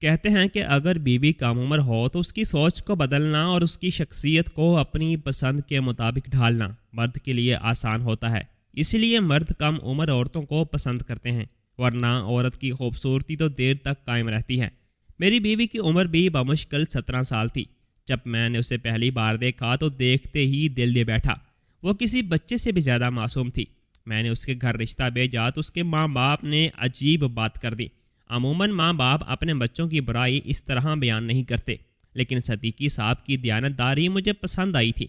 کہتے ہیں کہ اگر بیوی کم عمر ہو تو اس کی سوچ کو بدلنا اور اس کی شخصیت کو اپنی پسند کے مطابق ڈھالنا مرد کے لیے آسان ہوتا ہے۔ اسی لیے مرد کم عمر عورتوں کو پسند کرتے ہیں، ورنہ عورت کی خوبصورتی تو دیر تک قائم رہتی ہے۔ میری بیوی کی عمر بھی بمشکل 17 سال تھی جب میں نے اسے پہلی بار دیکھا تو دیکھتے ہی دل دے بیٹھا۔ وہ کسی بچے سے بھی زیادہ معصوم تھی۔ میں نے اس کے گھر رشتہ بھیجا تو اس کے ماں باپ نے عجیب بات کر دی۔ عموماً ماں باپ اپنے بچوں کی برائی اس طرح بیان نہیں کرتے، لیکن صدیقی صاحب کی دیانتداری مجھے پسند آئی تھی۔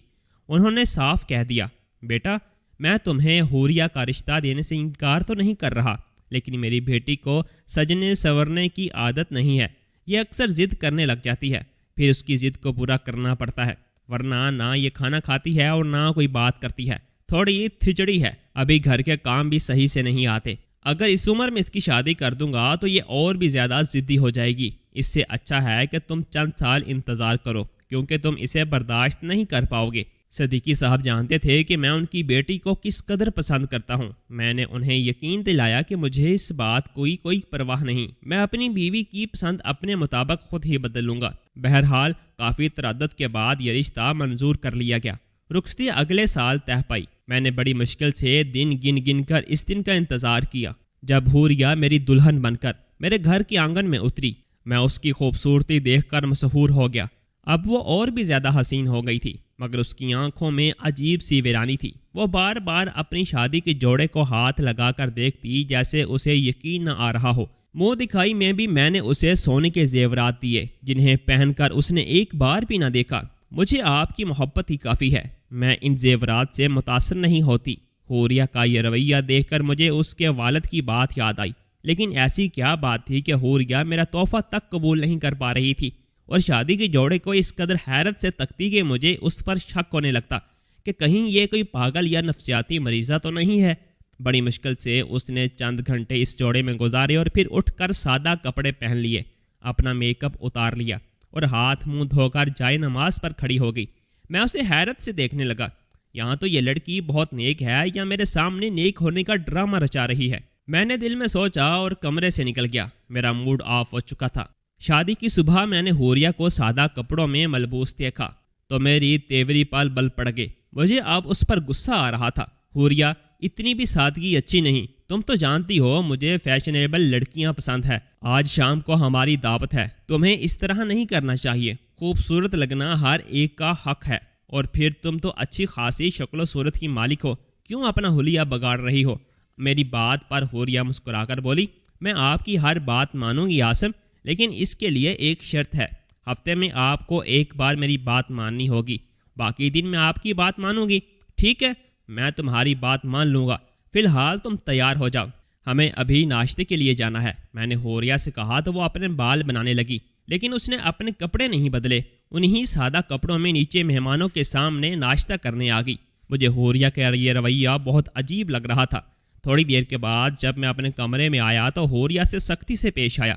انہوں نے صاف کہہ دیا، بیٹا میں تمہیں حوریہ کا رشتہ دینے سے انکار تو نہیں کر رہا، لیکن میری بیٹی کو سجنے سنورنے کی عادت نہیں ہے۔ یہ اکثر ضد کرنے لگ جاتی ہے، پھر اس کی ضد کو پورا کرنا پڑتا ہے، ورنہ نہ یہ کھانا کھاتی ہے اور نہ کوئی بات کرتی ہے۔ تھوڑی تھچڑی ہے، ابھی گھر کے کام بھی صحیح سے نہیں آتے۔ اگر اس عمر میں اس کی شادی کر دوں گا تو یہ اور بھی زیادہ ضدی ہو جائے گی۔ اس سے اچھا ہے کہ تم چند سال انتظار کرو، کیونکہ تم اسے برداشت نہیں کر پاؤ گے۔ صدیقی صاحب جانتے تھے کہ میں ان کی بیٹی کو کس قدر پسند کرتا ہوں۔ میں نے انہیں یقین دلایا کہ مجھے اس بات کوئی پرواہ نہیں، میں اپنی بیوی کی پسند اپنے مطابق خود ہی بدل لوں گا۔ بہرحال کافی تردد کے بعد یہ رشتہ منظور کر لیا گیا۔ رخصتی اگلے سال طے پائی۔ میں نے بڑی مشکل سے دن گن کر اس دن کا انتظار کیا جب حوریہ میری دلہن بن کر میرے گھر کے آنگن میں اتری۔ میں اس کی خوبصورتی دیکھ کر مسحور ہو گیا۔ اب وہ اور بھی زیادہ حسین ہو گئی تھی، مگر اس کی آنکھوں میں عجیب سی ویرانی تھی۔ وہ بار بار اپنی شادی کے جوڑے کو ہاتھ لگا کر دیکھتی جیسے اسے یقین نہ آ رہا ہو۔ منہ دکھائی میں بھی میں نے اسے سونے کے زیورات دیے جنہیں پہن کر اس نے ایک بار بھی نہ دیکھا۔ مجھے آپ کی محبت ہی کافی ہے، میں ان زیورات سے متاثر نہیں ہوتی۔ حوریہ کا یہ رویہ دیکھ کر مجھے اس کے والد کی بات یاد آئی، لیکن ایسی کیا بات تھی کہ حوریہ میرا تحفہ تک قبول نہیں کر پا رہی تھی اور شادی کے جوڑے کو اس قدر حیرت سے تکتی کہ مجھے اس پر شک ہونے لگتا کہ کہیں یہ کوئی پاگل یا نفسیاتی مریضہ تو نہیں ہے۔ بڑی مشکل سے اس نے چند گھنٹے اس جوڑے میں گزارے اور پھر اٹھ کر سادہ کپڑے پہن لیے، اپنا میک اپ اتار لیا اور ہاتھ منہ دھو کر جائے نماز پر کھڑی ہو گئی۔ میں اسے حیرت سے دیکھنے لگا، یہاں تو یہ لڑکی بہت نیک ہے یا میرے سامنے نیک ہونے کا ڈرامہ رچا رہی ہے۔ میں نے دل میں سوچا اور کمرے سے نکل گیا۔ میرا موڈ آف ہو چکا تھا۔ شادی کی صبح میں نے حوریہ کو سادہ کپڑوں میں ملبوس دیکھا تو میری تیوری پال بل پڑ گئے۔ مجھے اب اس پر غصہ آ رہا تھا۔ حوریہ اتنی بھی سادگی اچھی نہیں، تم تو جانتی ہو مجھے فیشنیبل لڑکیاں پسند ہے۔ آج شام کو ہماری دعوت ہے، تمہیں اس طرح نہیں کرنا چاہیے۔ خوبصورت لگنا ہر ایک کا حق ہے، اور پھر تم تو اچھی خاصی شکل و صورت کی مالک ہو، کیوں اپنا حلیہ بگاڑ رہی ہو؟ میری بات پر حوریہ مسکرا کر بولی، میں آپ کی ہر بات مانوں گی عاصم، لیکن اس کے لیے ایک شرط ہے۔ ہفتے میں آپ کو ایک بار میری بات ماننی ہوگی، باقی دن میں آپ کی بات مانوں گی۔ ٹھیک ہے، میں تمہاری بات مان لوں گا۔ فی الحال تم تیار ہو جاؤ، ہمیں ابھی ناشتے کے لیے جانا ہے۔ میں نے حوریہ سے کہا تو وہ اپنے بال بنانے لگی، لیکن اس نے اپنے کپڑے نہیں بدلے، انہی سادہ کپڑوں میں نیچے مہمانوں کے سامنے ناشتہ کرنے آ گئی۔ مجھے حوریہ کا یہ رویہ بہت عجیب لگ رہا تھا۔ تھوڑی دیر کے بعد جب میں اپنے کمرے میں آیا تو حوریہ سے سختی سے پیش آیا۔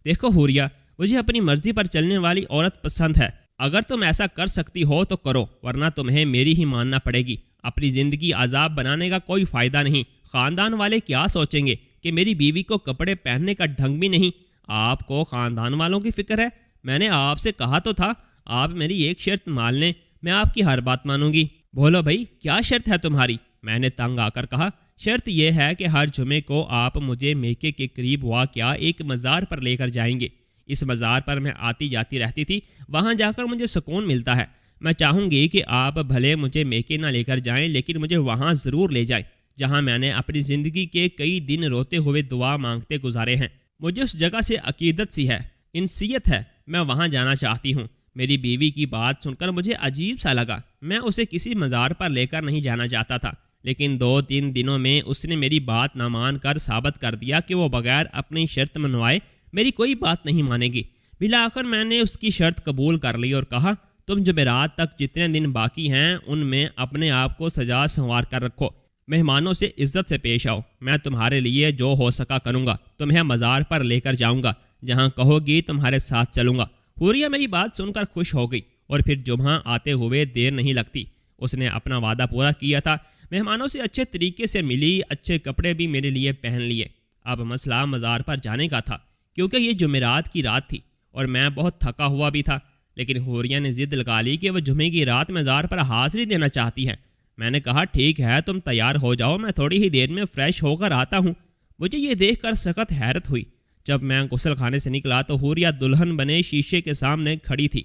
دیکھو حوریہ، مجھے اپنی مرضی پر چلنے والی عورت پسند ہے۔ اگر تم ایسا کر سکتی ہو تو کرو، ورنہ تمہیں میری ہی ماننا پڑے گی۔ اپنی زندگی عذاب بنانے کا کوئی فائدہ نہیں۔ خاندان والے کیا سوچیں گے کہ میری بیوی کو کپڑے پہننے کا ڈھنگ بھی نہیں؟ آپ کو خاندان والوں کی فکر ہے؟ میں نے آپ سے کہا تو تھا آپ میری ایک شرط مان لیں، میں آپ کی ہر بات مانوں گی۔ بولو بھائی، کیا شرط ہے تمہاری؟ میں نے تنگ آ کر کہا، شرط یہ ہے کہ ہر جمعے کو آپ مجھے میکے کے قریب واقع ایک مزار پر لے کر جائیں گے۔ اس مزار پر میں آتی جاتی رہتی تھی، وہاں جا کر مجھے سکون ملتا ہے۔ میں چاہوں گی کہ آپ بھلے مجھے میکے نہ لے کر جائیں، لیکن مجھے وہاں ضرور لے جائیں جہاں میں نے اپنی زندگی کے کئی دن روتے ہوئے دعا مانگتے گزارے ہیں۔ مجھے اس جگہ سے عقیدت سی ہے، انسیت ہے، میں وہاں جانا چاہتی ہوں۔ میری بیوی کی بات سن کر مجھے عجیب سا لگا۔ میں اسے کسی مزار پر لے کر نہیں جانا چاہتا تھا، لیکن 2-3 دنوں میں اس نے میری بات نہ مان کر ثابت کر دیا کہ وہ بغیر اپنی شرط منوائے میری کوئی بات نہیں مانے گی۔ بالآخر میں نے اس کی شرط قبول کر لی اور کہا، تم جمعرات تک جتنے دن باقی ہیں ان میں اپنے آپ کو سجا سنوار کر رکھو، مہمانوں سے عزت سے پیش آؤ۔ میں تمہارے لیے جو ہو سکا کروں گا، تمہیں مزار پر لے کر جاؤں گا، جہاں کہو گی تمہارے ساتھ چلوں گا۔ حوریہ میری بات سن کر خوش ہو گئی اور پھر جمعہ آتے ہوئے دیر نہیں لگتی۔ اس نے اپنا وعدہ پورا کیا تھا، مہمانوں سے اچھے طریقے سے ملی، اچھے کپڑے بھی میرے لیے پہن لیے۔ اب مسئلہ مزار پر جانے کا تھا، کیونکہ یہ جمعرات کی رات تھی۔ اور میں بہت تھکا ہوا بھی تھا، لیکن حوریہ نے ضد لگا لی کہ وہ جمعے کی رات مزار پر حاضری دینا چاہتی ہے۔ میں نے کہا ٹھیک ہے، تم تیار ہو جاؤ، میں تھوڑی ہی دیر میں فریش ہو کر آتا ہوں۔ مجھے یہ دیکھ کر سخت حیرت ہوئی۔ جب میں غسل خانے سے نکلا تو حوریہ دلہن بنے شیشے کے سامنے کھڑی تھی۔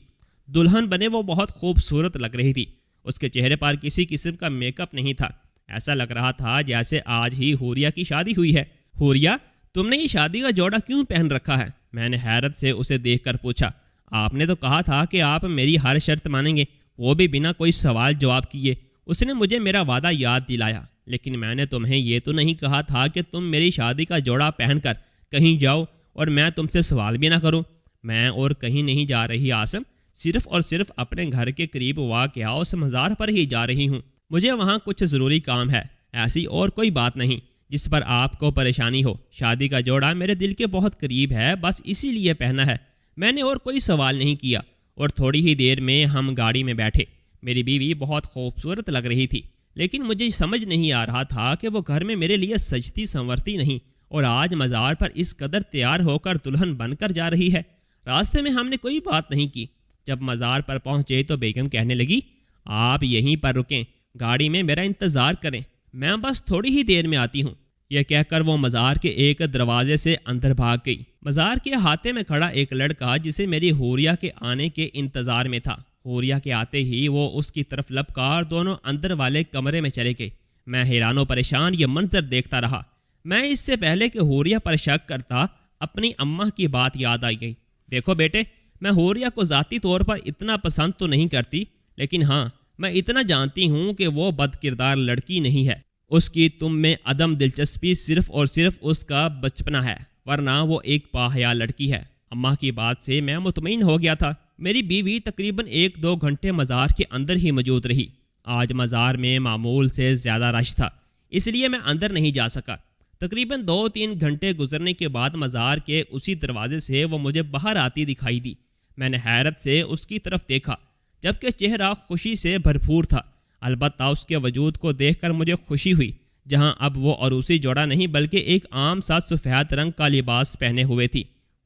دلہن بنے وہ بہت خوبصورت لگ رہی تھی۔ اس کے چہرے پر کسی قسم کا میک اپ نہیں تھا، ایسا لگ رہا تھا جیسے آج ہی حوریہ کی شادی ہوئی ہے۔ حوریہ، تم نے یہ شادی کا جوڑا کیوں پہن رکھا ہے؟ میں نے حیرت سے اسے دیکھ کر پوچھا۔ آپ نے تو کہا تھا کہ آپ میری ہر شرط مانیں گے، وہ بھی بنا کوئی سوال جواب کیے۔ اس نے مجھے میرا وعدہ یاد دلایا، لیکن میں نے تمہیں یہ تو نہیں کہا تھا کہ تم میری شادی کا جوڑا پہن کر کہیں جاؤ اور میں تم سے سوال بھی نہ کروں۔ میں اور کہیں نہیں جا رہی عاصم، صرف اور صرف اپنے گھر کے قریب واقع اس مزار پر ہی جا رہی ہوں۔ مجھے وہاں کچھ ضروری کام ہے، ایسی اور کوئی بات نہیں جس پر آپ کو پریشانی ہو۔ شادی کا جوڑا میرے دل کے بہت قریب ہے، بس اسی لیے پہنا ہے۔ میں نے اور کوئی سوال نہیں کیا اور تھوڑی ہی دیر میں ہم گاڑی میں بیٹھے۔ میری بیوی بہت خوبصورت لگ رہی تھی، لیکن مجھے سمجھ نہیں آ رہا تھا کہ وہ گھر میں میرے لیے سجتی سنورتی نہیں اور آج مزار پر اس قدر تیار ہو کر دلہن بن کر جا رہی ہے۔ راستے میں ہم نے کوئی بات نہیں کی۔ جب مزار پر پہنچے تو بیگم کہنے لگی، آپ یہیں پر رکیں، گاڑی میں میرا انتظار کریں، میں بس تھوڑی ہی دیر میں آتی ہوں۔ یہ کہہ کر وہ مزار کے ایک دروازے سے اندر بھاگ گئی۔ مزار کے احاطے میں کھڑا ایک لڑکا جسے میری حوریہ کے آنے کے انتظار میں تھا، حوریہ کے آتے ہی وہ اس کی طرف لپکا اور دونوں اندر والے کمرے میں چلے گئے۔ میں حیران و پریشان یہ منظر دیکھتا رہا۔ میں اس سے پہلے کہ حوریہ پر شک کرتا، اپنی اماں کی بات یاد آئی گئی۔ دیکھو بیٹے، میں حوریہ کو ذاتی طور پر اتنا پسند تو نہیں کرتی، لیکن ہاں، میں اتنا جانتی ہوں کہ وہ بد کردار لڑکی نہیں ہے۔ اس کی تم میں عدم دلچسپی صرف اور صرف اس کا بچپنا ہے، ورنہ وہ ایک باحیا لڑکی ہے۔ اماں کی بات سے میں مطمئن ہو گیا تھا۔ میری بیوی تقریباً 1-2 گھنٹے مزار کے اندر ہی موجود رہی۔ آج مزار میں معمول سے زیادہ رش تھا، اس لیے میں اندر نہیں جا سکا۔ تقریباً 2-3 گھنٹے گزرنے کے بعد مزار کے اسی دروازے سے وہ مجھے باہر آتی دکھائی دی۔ میں نے حیرت سے اس کی طرف دیکھا، جبکہ چہرہ خوشی سے بھرپور تھا۔ البتہ اس کے وجود کو دیکھ کر مجھے خوشی ہوئی، جہاں اب وہ عروسی جوڑا نہیں بلکہ ایک عام سا سفید رنگ کا لباس پہنے ہوئے تھی۔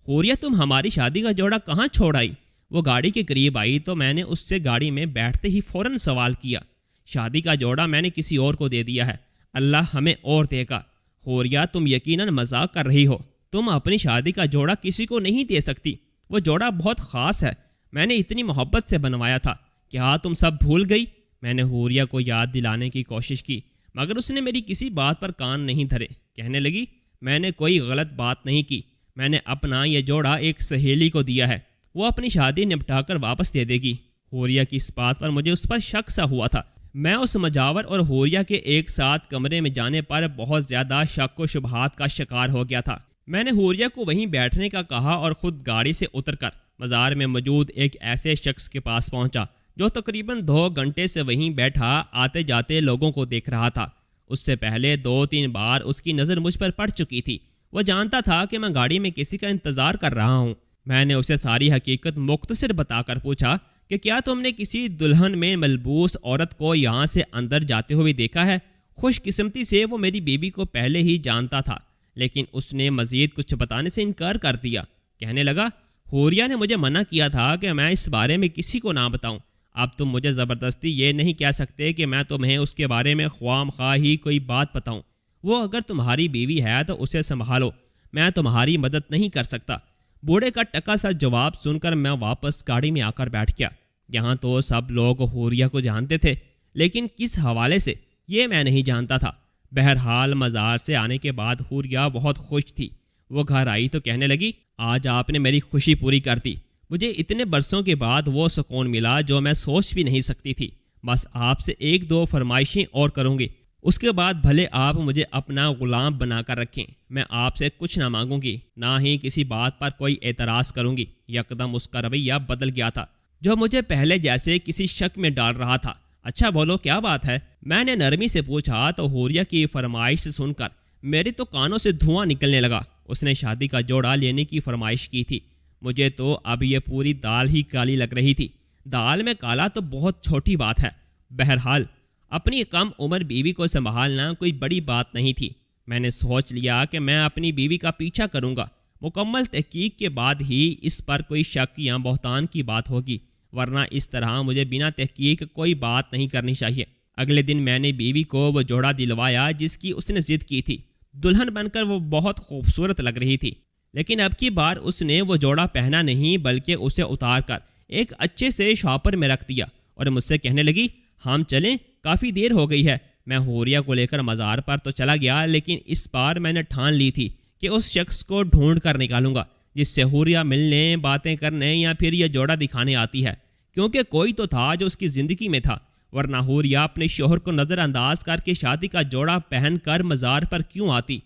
حوریہ، تم ہماری شادی کا جوڑا کہاں چھوڑ آئی؟ وہ گاڑی کے قریب آئی تو میں نے اس سے گاڑی میں بیٹھتے ہی فوراً سوال کیا۔ شادی کا جوڑا میں نے کسی اور کو دے دیا ہے، اللہ ہمیں اور دے گا۔ حوریہ، تم یقیناً مذاق کر رہی ہو، تم اپنی شادی کا جوڑا کسی کو نہیں دے سکتی، وہ جوڑا بہت خاص ہے، میں نے اتنی محبت سے بنوایا تھا۔ کیا تم سب بھول گئی؟ میں نے حوریہ کو یاد دلانے کی کوشش کی، مگر اس نے میری کسی بات پر کان نہیں دھرے۔ کہنے لگی، میں نے کوئی غلط بات نہیں کی، میں نے اپنا یہ جوڑا ایک سہیلی کو دیا ہے، وہ اپنی شادی نپٹا کر واپس دے دے گی۔ حوریہ کی اس بات پر مجھے اس پر شک سا ہوا تھا۔ میں اس مجاور اور حوریہ کے ایک ساتھ کمرے میں جانے پر بہت زیادہ شک و شبہات کا شکار ہو گیا تھا۔ میں نے حوریہ کو وہیں بیٹھنے کا کہا اور خود گاڑی سے اتر کر مزار میں موجود ایک ایسے شخص کے پاس پہنچا جو تقریباً 2 گھنٹے سے وہیں بیٹھا آتے جاتے لوگوں کو دیکھ رہا تھا۔ اس سے پہلے 2-3 بار اس کی نظر مجھ پر پڑ چکی تھی۔ وہ جانتا تھا کہ میں گاڑی میں کسی کا انتظار کر رہا ہوں۔ میں نے اسے ساری حقیقت مختصر بتا کر پوچھا کہ کیا تم نے کسی دلہن میں ملبوس عورت کو یہاں سے اندر جاتے ہوئے دیکھا ہے؟ خوش قسمتی سے وہ میری بیوی کو پہلے ہی جانتا تھا، لیکن اس نے مزید کچھ بتانے سے انکار کر دیا۔ کہنے لگا، حوریہ نے مجھے منع کیا تھا کہ میں اس بارے میں کسی کو نہ بتاؤں۔ اب تم مجھے زبردستی یہ نہیں کہہ سکتے کہ میں تمہیں اس کے بارے میں خواہ مخواہ ہی کوئی بات بتاؤں۔ وہ اگر تمہاری بیوی ہے تو اسے سنبھالو، میں تمہاری مدد نہیں کر سکتا۔ بوڑھے کا ٹکا سا جواب سن کر میں واپس گاڑی میں آ کر بیٹھ گیا۔ یہاں تو سب لوگ حوریہ کو جانتے تھے، لیکن کس حوالے سے یہ میں نہیں جانتا تھا۔ بہرحال مزار سے آنے کے بعد حوریہ بہت خوش تھی۔ وہ گھر آئی تو کہنے لگی، آج آپ نے میری خوشی پوری کر دی۔ مجھے اتنے برسوں کے بعد وہ سکون ملا جو میں سوچ بھی نہیں سکتی تھی۔ بس آپ سے 1-2 فرمائشیں اور کروں گی، اس کے بعد بھلے آپ مجھے اپنا غلام بنا کر رکھیں، میں آپ سے کچھ نہ مانگوں گی، نہ ہی کسی بات پر کوئی اعتراض کروں گی۔ یکدم اس کا رویہ بدل گیا تھا، جو مجھے پہلے جیسے کسی شک میں ڈال رہا تھا۔ اچھا بولو، کیا بات ہے؟ میں نے نرمی سے پوچھا تو حوریہ کی فرمائش سن کر میرے تو کانوں سے دھواں نکلنے لگا۔ اس نے شادی کا جوڑا لینے کی فرمائش کی تھی۔ مجھے تو اب یہ پوری دال ہی کالی لگ رہی تھی۔ دال میں کالا تو بہت چھوٹی بات ہے۔ بہرحال اپنی کم عمر بیوی کو سنبھالنا کوئی بڑی بات نہیں تھی۔ میں نے سوچ لیا کہ میں اپنی بیوی کا پیچھا کروں گا، مکمل تحقیق کے بعد ہی اس پر کوئی شک یا بہتان کی بات ہوگی، ورنہ اس طرح مجھے بنا تحقیق کوئی بات نہیں کرنی چاہیے۔ اگلے دن میں نے بیوی کو وہ جوڑا دلوایا جس کی اس نے ضد کی تھی۔ دلہن بن کر وہ بہت خوبصورت لگ رہی تھی، لیکن اب کی بار اس نے وہ جوڑا پہنا نہیں بلکہ اسے اتار کر ایک اچھے سے شاپر میں رکھ دیا اور مجھ سے کہنے لگی، ہم چلیں، کافی دیر ہو گئی ہے۔ میں حوریہ کو لے کر مزار پر تو چلا گیا، لیکن اس بار میں نے ٹھان لی تھی کہ اس شخص کو ڈھونڈ کر نکالوں گا جس سے حوریہ ملنے، باتیں کرنے یا پھر یہ جوڑا دکھانے آتی ہے، کیونکہ کوئی تو تھا جو اس کی زندگی میں تھا، ورنہ حوریہ اپنے شوہر کو نظر انداز کر کے شادی کا جوڑا پہن کر مزار پر کیوں آتی؟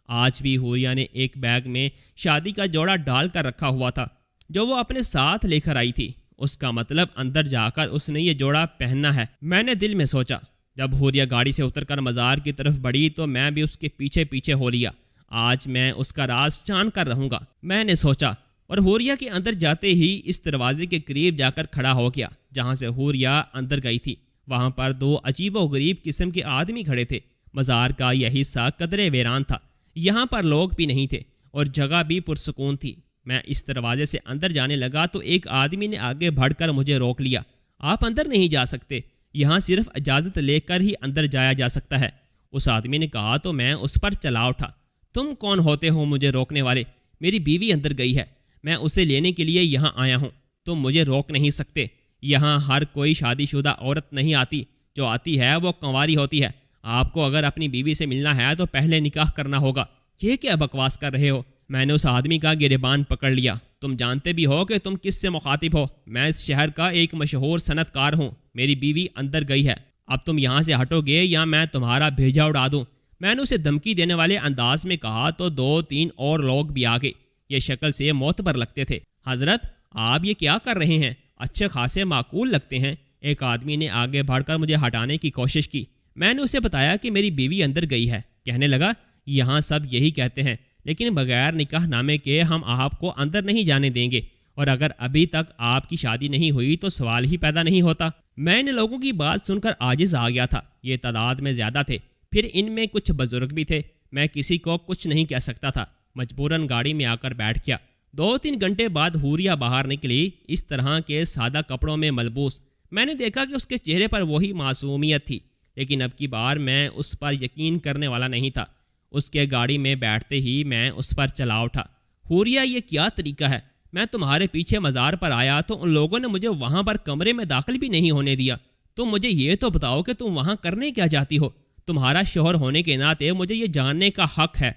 آج بھی حوریہ نے ایک بیگ میں شادی کا جوڑا ڈال کر رکھا ہوا تھا جو وہ اپنے ساتھ لے کر آئی تھی۔ اس کا مطلب اندر جا کر اس نے یہ جوڑا پہننا ہے۔ میں نے دل میں سوچا۔ جب حوریہ گاڑی سے اتر کر مزار کی طرف بڑھی تو میں بھی اس کے پیچھے پیچھے ہو لیا۔ آج میں اس کا راز جان کر رہوں گا، میں نے سوچا، اور حوریہ کے اندر جاتے ہی اس دروازے کے قریب جا کر کھڑا ہو گیا جہاں سے حوریہ اندر گئی تھی۔ وہاں پر دو عجیب و غریب قسم کے آدمی کھڑے تھے۔ مزار کا یہ حصہ قدرے ویران تھا، یہاں پر لوگ بھی نہیں تھے اور جگہ بھی پرسکون تھی۔ میں اس دروازے سے اندر جانے لگا تو ایک آدمی نے آگے بڑھ کر مجھے روک لیا۔ آپ اندر نہیں جا سکتے، یہاں صرف اجازت لے کر ہی اندر جایا جا سکتا ہے، اس آدمی نے کہا تو میں اس پر چلا اٹھا۔ تم کون ہوتے ہو مجھے روکنے والے؟ میری بیوی اندر گئی ہے، میں اسے لینے کے لیے یہاں آیا ہوں، تم مجھے روک نہیں سکتے۔ یہاں ہر کوئی شادی شدہ عورت نہیں آتی، جو آتی ہے وہ کنواری ہوتی ہے۔ آپ کو اگر اپنی بیوی سے ملنا ہے تو پہلے نکاح کرنا ہوگا۔ یہ کیا بکواس کر رہے ہو؟ میں نے اس آدمی کا گریبان پکڑ لیا۔ تم جانتے بھی ہو کہ تم کس سے مخاطب ہو؟ میں اس شہر کا ایک مشہور صنعت کار ہوں، میری بیوی اندر گئی ہے، اب تم یہاں سے ہٹو گے یا میں تمہارا بھیجا اڑا دوں۔ میں نے اسے دھمکی دینے والے انداز میں کہا تو دو تین اور لوگ بھی آ گئے، یہ شکل سے معتبر لگتے تھے۔ حضرت آپ یہ کیا کر رہے ہیں؟ اچھے خاصے معقول لگتے ہیں۔ ایک آدمی نے آگے بڑھ کر مجھے ہٹانے کی کوشش کی۔ میں نے اسے بتایا کہ میری بیوی اندر گئی ہے۔ کہنے لگا، یہاں سب یہی کہتے ہیں، لیکن بغیر نکاح نامے کے ہم آپ کو اندر نہیں جانے دیں گے، اور اگر ابھی تک آپ کی شادی نہیں ہوئی تو سوال ہی پیدا نہیں ہوتا۔ میں نے لوگوں کی بات سن کر عاجز آ گیا تھا، یہ تعداد میں زیادہ تھے، پھر ان میں کچھ بزرگ بھی تھے، میں کسی کو کچھ نہیں کہہ سکتا تھا، مجبوراً گاڑی میں آ کر بیٹھ گیا۔ 2-3 گھنٹے بعد حوریہ باہر نکلی، اس طرح کے سادہ کپڑوں میں ملبوس۔ میں نے دیکھا کہ اس کے چہرے پر وہی معصومیت تھی، لیکن اب کی بار میں اس پر یقین کرنے والا نہیں تھا۔ اس کے گاڑی میں بیٹھتے ہی میں اس پر چلا اٹھا۔ حوریہ یہ کیا طریقہ ہے؟ میں تمہارے پیچھے مزار پر آیا تو ان لوگوں نے مجھے وہاں پر کمرے میں داخل بھی نہیں ہونے دیا۔ تم مجھے یہ تو بتاؤ کہ تم وہاں کرنے کیا جاتی ہو؟ تمہارا شوہر ہونے کے ناطے مجھے یہ جاننے کا حق ہے۔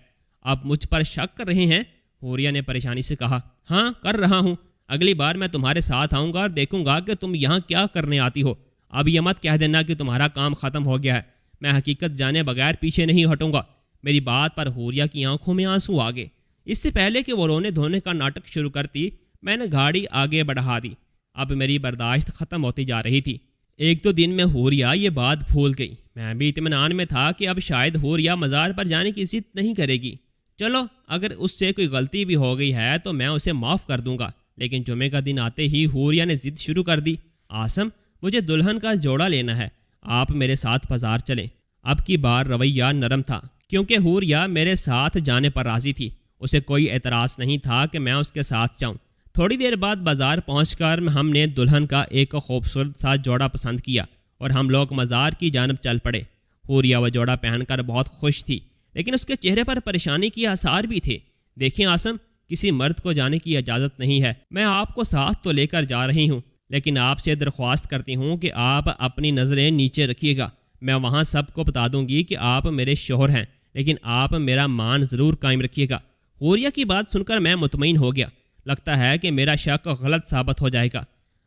اب مجھ پر شک کر رہے ہیں؟ حوریہ نے پریشانی سے کہا۔ ہاں کر رہا ہوں، اگلی بار میں تمہارے ساتھ آؤں گا اور دیکھوں گا کہ تم یہاں کیا کرنے آتی ہو۔ اب یہ مت کہہ دینا کہ تمہارا کام ختم ہو گیا ہے، میں حقیقت جانے بغیر پیچھے نہیں ہٹوں گا۔ میری بات پر حوریہ کی آنکھوں میں آنسو آ گئے۔ اس سے پہلے کہ وہ رونے دھونے کا ناٹک شروع کرتی، میں نے گاڑی آگے بڑھا دی۔ اب میری برداشت ختم ہوتی جا رہی تھی۔ 1-2 دن میں حوریہ یہ بات بھول گئی۔ میں بھی اطمینان میں تھا کہ اب شاید حوریہ مزار پر جانے کی ضد نہیں کرے گی۔ چلو اگر اس سے کوئی غلطی بھی ہو گئی ہے تو میں اسے معاف کر دوں گا، لیکن جمعے کا دن آتے ہی حوریہ نے ضد شروع کر دی۔ عاصم، مجھے دلہن کا جوڑا لینا ہے، آپ میرے ساتھ بازار چلیں۔ اب کی بار رویہ نرم تھا، کیونکہ حوریہ میرے ساتھ جانے پر راضی تھی۔ اسے کوئی اعتراض نہیں تھا کہ میں اس کے ساتھ جاؤں۔ تھوڑی دیر بعد بازار پہنچ کر ہم نے دلہن کا ایک خوبصورت سا جوڑا پسند کیا اور ہم لوگ مزار کی جانب چل پڑے۔ حوریہ وہ جوڑا پہن کر بہت خوش تھی، لیکن اس کے چہرے پر پریشانی کے آثار بھی تھے۔ دیکھیں عاصم، کسی مرد کو جانے کی اجازت نہیں ہے، میں آپ کو ساتھ تو لے کر جا رہی ہوں، لیکن آپ سے درخواست کرتی ہوں کہ آپ اپنی نظریں نیچے رکھیے گا۔ میں وہاں سب کو بتا دوں گی کہ آپ میرے شوہر ہیں، لیکن آپ میرا مان ضرور قائم رکھیے گا۔ حوریہ کی بات سن کر میں مطمئن ہو گیا، لگتا ہے کہ میرا شک غلط ثابت ہو جائے گا۔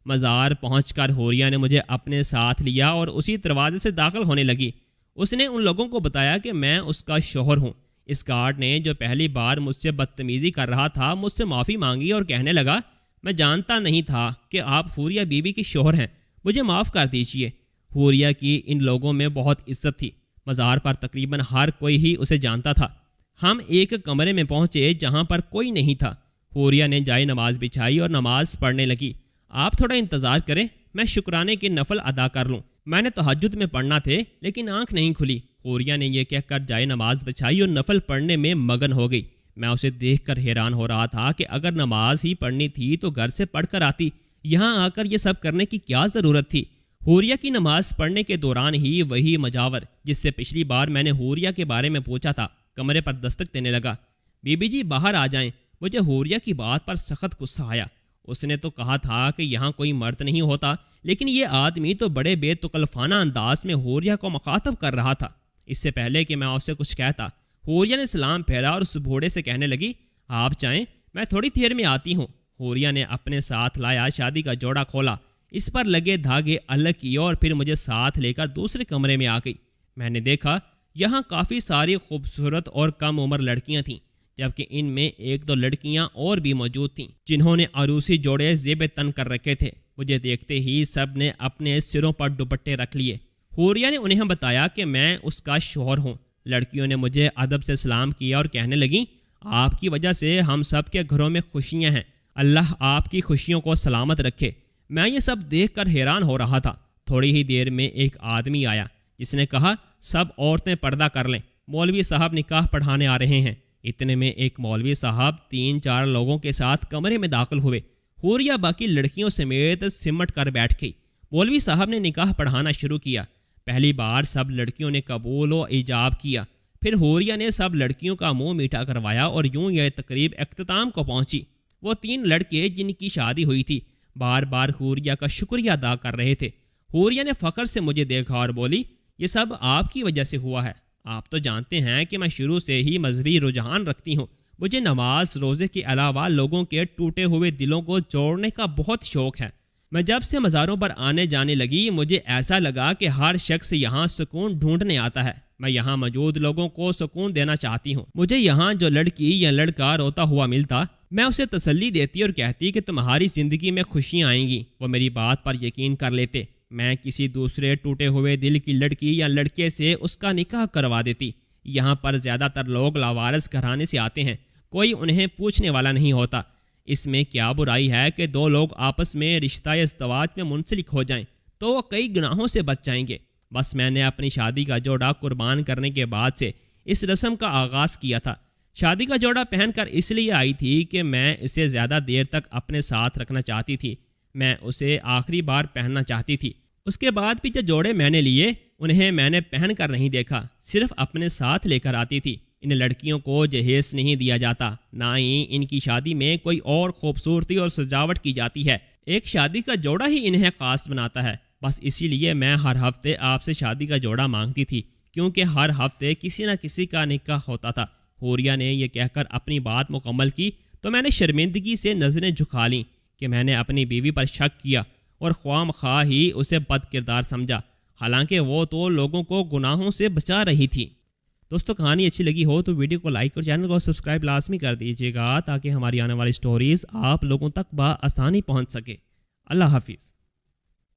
مزار پہنچ کر حوریہ نے مجھے اپنے ساتھ لیا اور اسی دروازے سے داخل ہونے لگی۔ اس نے ان لوگوں کو بتایا کہ میں اس کا شوہر ہوں۔ اس گارڈ نے جو پہلی بار مجھ سے بدتمیزی کر رہا تھا مجھ سے معافی مانگی اور کہنے لگا، میں جانتا نہیں تھا کہ آپ حوریہ بیوی کے شوہر ہیں، مجھے معاف کر دیجیے۔ حوریہ کی ان لوگوں میں بہت عزت تھی، مزار پر تقریباً ہر کوئی ہی اسے جانتا تھا۔ ہم ایک کمرے میں پہنچے جہاں پر کوئی نہیں تھا۔ حوریہ نے جائے نماز بچھائی اور نماز پڑھنے لگی۔ آپ تھوڑا انتظار کریں، میں شکرانے کے نفل ادا کر لوں، میں نے تہجد میں پڑھنا تھے لیکن آنکھ نہیں کھلی۔ حوریہ نے یہ کہہ کر جائے نماز بچھائی اور نفل پڑھنے میں مگن ہو گئی۔ میں اسے دیکھ کر حیران ہو رہا تھا کہ اگر نماز ہی پڑھنی تھی تو گھر سے پڑھ کر آتی، یہاں آ کر یہ سب کرنے کی کیا ضرورت تھی؟ حوریہ کی نماز پڑھنے کے دوران ہی وہی مجاور جس سے پچھلی بار میں نے حوریہ کے بارے میں پوچھا تھا کمرے پر دستک دینے لگا۔ بی بی جی باہر آ جائیں۔ مجھے حوریہ کی بات پر سخت غصہ آیا۔ اس نے تو کہا تھا کہ یہاں کوئی مرد نہیں ہوتا، لیکن یہ آدمی تو بڑے بے تکلفانہ انداز میں حوریہ کو مخاطب کر رہا تھا۔ اس سے پہلے کہ میں اسے کچھ کہتا، حوریہ نے سلام پھیرا اور اس بوڑھے سے کہنے لگی، آپ چاہیں میں تھوڑی دیر میں آتی ہوں۔ حوریہ نے اپنے ساتھ لایا شادی کا جوڑا کھولا، اس پر لگے دھاگے الگ کیے اور پھر مجھے ساتھ لے کر دوسرے کمرے میں آ گئی۔ میں نے دیکھا یہاں کافی ساری خوبصورت اور کم عمر لڑکیاں تھیں، جبکہ ان میں ایک دو لڑکیاں اور بھی موجود تھیں جنہوں نے عروسی جوڑے زیب تن کر رکھے تھے۔ مجھے دیکھتے ہی سب نے اپنے سروں پر دوپٹے رکھ لیے۔ حوریہ نے انہیں بتایا کہ میں اس کا شوہر ہوں۔ لڑکیوں نے مجھے ادب سے سلام کیا اور کہنے لگیں، آپ کی وجہ سے ہم سب کے گھروں میں خوشیاں ہیں، اللہ آپ کی خوشیوں کو سلامت رکھے۔ میں یہ سب دیکھ کر حیران ہو رہا تھا۔ تھوڑی ہی دیر میں ایک آدمی آیا جس نے کہا، سب عورتیں پردہ کر لیں، مولوی صاحب نکاح پڑھانے آ رہے ہیں۔ اتنے میں ایک مولوی صاحب 3-4 لوگوں کے ساتھ کمرے میں داخل ہوئے۔ حوریہ باقی لڑکیوں سمیت سمٹ کر بیٹھ گئی۔ مولوی صاحب نے نکاح پڑھانا شروع کیا۔ پہلی بار سب لڑکیوں نے قبول و ایجاب کیا، پھر حوریہ نے سب لڑکیوں کا منہ میٹھا کروایا اور یوں یہ تقریب اختتام کو پہنچی۔ وہ 3 لڑکے جن کی شادی ہوئی تھی بار بار حوریہ کا شکریہ ادا کر رہے تھے۔ حوریہ نے فخر سے مجھے دیکھا اور بولی، یہ سب آپ کی وجہ سے ہوا ہے۔ آپ تو جانتے ہیں کہ میں شروع سے ہی مذہبی رجحان رکھتی ہوں۔ مجھے نماز روزے کے علاوہ لوگوں کے ٹوٹے ہوئے دلوں کو جوڑنے کا بہت شوق ہے۔ میں جب سے مزاروں پر آنے جانے لگی مجھے ایسا لگا کہ ہر شخص یہاں سکون ڈھونڈنے آتا ہے۔ میں یہاں موجود لوگوں کو سکون دینا چاہتی ہوں۔ مجھے یہاں جو لڑکی یا لڑکا روتا ہوا ملتا، میں اسے تسلی دیتی اور کہتی کہ تمہاری زندگی میں خوشیاں آئیں گی۔ وہ میری بات پر یقین کر لیتے۔ میں کسی دوسرے ٹوٹے ہوئے دل کی لڑکی یا لڑکے سے اس کا نکاح کروا دیتی۔ یہاں پر زیادہ تر لوگ لاوارث گھرانے سے آتے ہیں، کوئی انہیں پوچھنے والا نہیں ہوتا۔ اس میں کیا برائی ہے کہ 2 لوگ آپس میں رشتہ ازدواج میں منسلک ہو جائیں تو وہ کئی گناہوں سے بچ جائیں گے۔ بس میں نے اپنی شادی کا جوڑا قربان کرنے کے بعد سے اس رسم کا آغاز کیا تھا۔ شادی کا جوڑا پہن کر اس لیے آئی تھی کہ میں اسے زیادہ دیر تک اپنے ساتھ رکھنا چاہتی تھی۔ میں اسے آخری بار پہننا چاہتی تھی۔ اس کے بعد بھی جو جوڑے میں نے لیے انہیں میں نے پہن کر نہیں دیکھا، صرف اپنے ساتھ لے کر آتی تھی۔ ان لڑکیوں کو جہیز نہیں دیا جاتا، نہ ہی ان کی شادی میں کوئی اور خوبصورتی اور سجاوٹ کی جاتی ہے۔ ایک شادی کا جوڑا ہی انہیں خاص بناتا ہے۔ بس اسی لیے میں ہر ہفتے آپ سے شادی کا جوڑا مانگتی تھی، کیونکہ ہر ہفتے کسی نہ کسی کا نکاح ہوتا تھا۔ حوریہ نے یہ کہہ کر اپنی بات مکمل کی تو میں نے شرمندگی سے نظریں جھکا لیں کہ میں نے اپنی بیوی پر شک کیا اور خواہ مخواہ ہی اسے بد کردار سمجھا، حالانکہ وہ تو لوگوں کو گناہوں سے بچا رہی تھی۔ دوستو کہانی اچھی لگی ہو تو ویڈیو کو لائک اور چینل کو سبسکرائب لازمی کر دیجیے گا تاکہ ہماری آنے والی سٹوریز آپ لوگوں تک بآسانی پہنچ سکے۔ اللہ حافظ۔